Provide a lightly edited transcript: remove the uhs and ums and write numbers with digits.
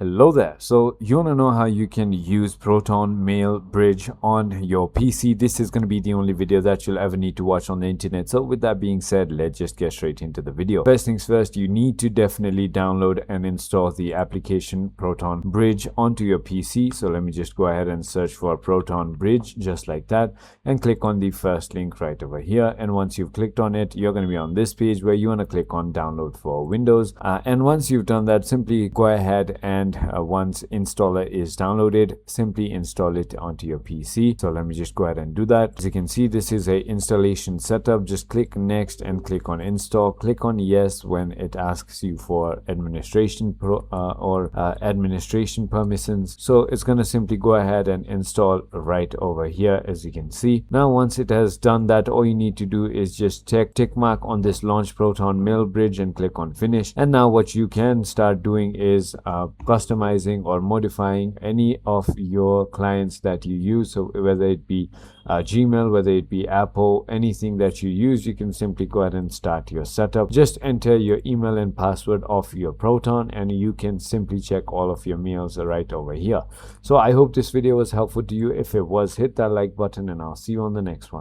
Hello there. So you want to know how you can use Proton Mail Bridge on your PC? This is going to be the only video that you'll ever need to watch on the internet. So with that being said, let's just get straight into the video. First things first, you need to definitely download and install the application Proton Bridge onto your PC. So let me just go ahead and search for Proton Bridge just like that and click on the first link right over here. And once you've clicked on it, you're going to be on this page where you want to click on download for Windows. And once you've done that, simply go ahead and once installer is downloaded, simply install it onto your PC. So let me just go ahead and do that. As you can see, this is a installation setup. Just click next and click on install. Click on yes when it asks you for administration administration permissions. So it's going to simply go ahead and install right over here, as you can see. Now once it has done that, all you need to do is just tick mark on this launch Proton Mail Bridge and click on finish. And now what you can start doing is customizing or modifying any of your clients that you use. So whether it be Gmail, whether it be Apple, anything that you use, you can simply go ahead and start your setup. Just enter your email and password of your Proton and you can simply check all of your mails right over here. So I hope this video was helpful to you. If it was, hit that like button and I'll see you on the next one.